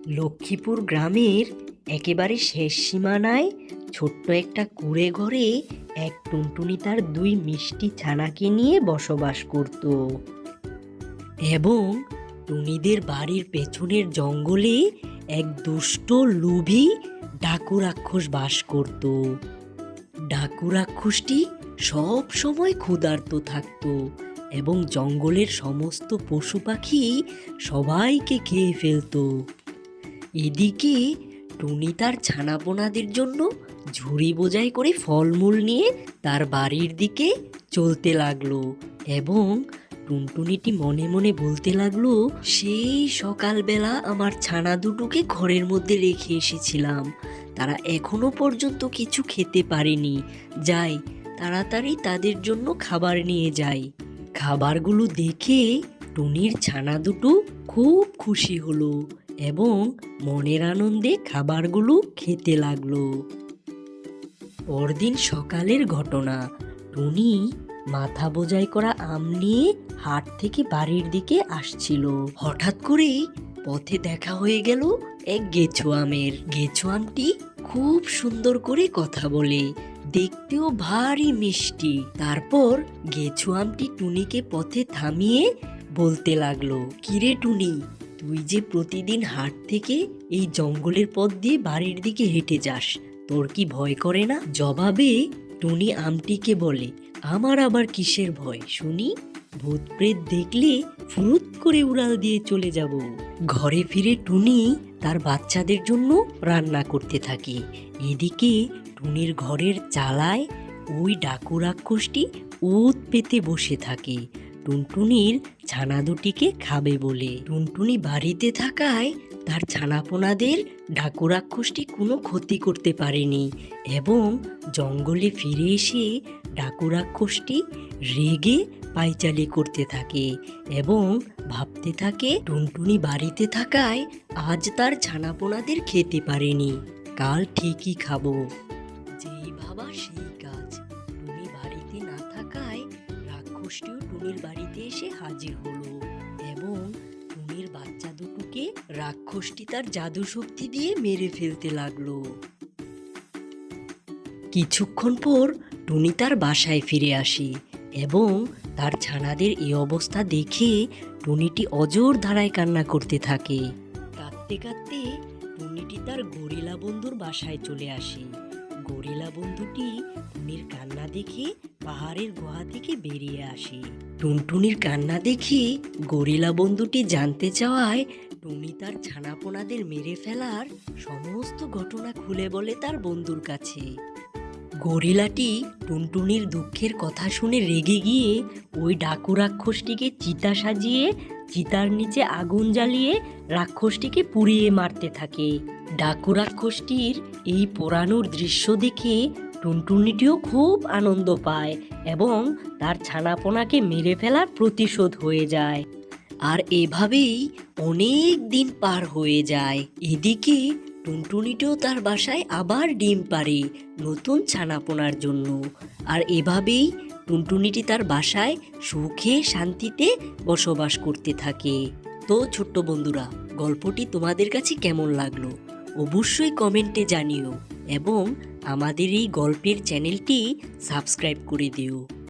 লক্ষ্মীপুর গ্রামের একেবারে শেষ সীমানায় ছোট্ট একটা কুঁড়ে ঘরে এক টুনটুনি তার দুই মিষ্টি ছানাকে নিয়ে বসবাস করত। এবং টুনিদের বাড়ির পেছনের জঙ্গলে এক দুষ্ট লোভী ডাকু রাক্ষস বাস করত। ডাকু রাক্ষসটি সব সময় ক্ষুধার্ত থাকত এবং জঙ্গলের সমস্ত পশু পাখি সবাইকে খেয়ে ফেলত। এদিকে টুনি তার ছানাপোনাদের জন্য ঝুড়ি বোঝাই করে ফলমূল নিয়ে তার বাড়ির দিকে চলতে লাগলো এবং টুনটুনিটি মনে মনে বলতে লাগলো, সেই সকালবেলা আমার ছানা দুটোকে ঘরের মধ্যে রেখে এসেছিলাম, তারা এখনো পর্যন্ত কিছু খেতে পারেনি। যাই, তাড়াতাড়ি তাদের জন্য খাবার নিয়ে যাই। খাবারগুলো দেখে টুনির ছানা দুটো খুব খুশি হলো এবং মনের আনন্দে খাবারগুলো খেতে লাগলো। পরদিন সকালের ঘটনা, টুনি মাথা বোঝাই করা আম নিয়ে হাট থেকে বাড়ির দিকে আসছিল। হঠাৎ করেই পথে দেখা হয়ে গেল এক গেছো আমের। গেছো আমটি খুব সুন্দর করে কথা বলে, দেখতেও ভারী মিষ্টি। তারপর গেছো আমটি টুনিকে পথে থামিয়ে বলতে লাগলো, কিরে টুনি, তুই যে প্রতিদিন হাট থেকে এই জঙ্গলের পথ দিয়ে বাড়ির দিকে হেঁটে যাস, তোর কি ভয় করে না? জবাবে টুনি আমটিকে বলে, আমার আবার কিসের ভয় শুনি? ভূত প্রেত দেখলে ফুরুত করে উড়াল দিয়ে চলে যাব। ঘরে ফিরে টুনি তার বাচ্চাদের জন্য রান্না করতে থাকে। এদিকে টুনির ঘরের চালায় ওই ডাকু রাক্ষসটি ওত পেতে বসে থাকে টুনটুনির ছানা দুটিকে খাবে বলে। টুনটুনি বাড়িতে থাকায় তার ছানাপোনাদের ডাকু রাক্ষসটি কোনো ক্ষতি করতে পারেনি এবং জঙ্গলে ফিরে এসে ডাকু রাক্ষসটি রেগে পায়চালি করতে থাকে এবং ভাবতে থাকে, টুনটুনি বাড়িতে থাকায় আজ তার ছানাপোনাদের খেতে পারেনি, কাল ঠিকই খাবো। যেই ভাবা সেই কাজ। টুনি বাড়িতে না থাকায় রাক্ষসটিও টুনির বাড়িতে এসে হাজির হলো এবং টুনির বাচ্চা দুটোকে রাক্ষসটি তার জাদু শক্তি দিয়ে মেরে ফেলতে লাগলো। কিছুক্ষণ পর টুনি তার বাসায় ফিরে আসে এবং তার ছানাদের এই অবস্থা দেখে টুনিটি অজর ধারায় কান্না করতে থাকে। কাঁদতে কাঁদতে টুনিটি তার গরিলা বন্ধুর বাসায় চলে আসে। গরিলা বন্ধুটি টুনির কান্না দেখে পাহাড়ের গুহা থেকে বেরিয়ে আসে। টুনটুনির কান্না দেখে গরিলা বন্ধুটি জানতে চাওয়ায় টুনি তার ছানাপোনাদের মেরে ফেলার সমস্ত ঘটনা খুলে বলে তার বন্ধুর কাছে। গরিলাটি টুনটুনির দুঃখের কথা শুনে রেগে গিয়ে ওই ডাকু রাক্ষসটিকে চিতা সাজিয়ে চিতার নিচে আগুন জ্বালিয়ে রাক্ষসটিকে পুড়িয়ে মারতে থাকে। ডাকু রাক্ষসটির এই পোড়ানোর দৃশ্য দেখে টুনটুনিটিও খুব আনন্দ পায় এবং তার ছানাপোনাকে মেরে ফেলার প্রতিশোধ হয়ে যায়। আর এভাবেই অনেক দিন পার হয়ে যায়। এদিকে টুনটুনিটিও তার বাসায় আবার ডিম পাড়ে নতুন ছানাপোনার জন্য। আর এভাবেই টুনটুনিটি তার বাসায় সুখে শান্তিতে বসবাস করতে থাকে। তো ছোট্ট বন্ধুরা, গল্পটি তোমাদের কাছে কেমন লাগলো অবশ্যই কমেন্টে জানিও এবং আমাদের এই গল্পের চ্যানেলটি সাবস্ক্রাইব করে দিও।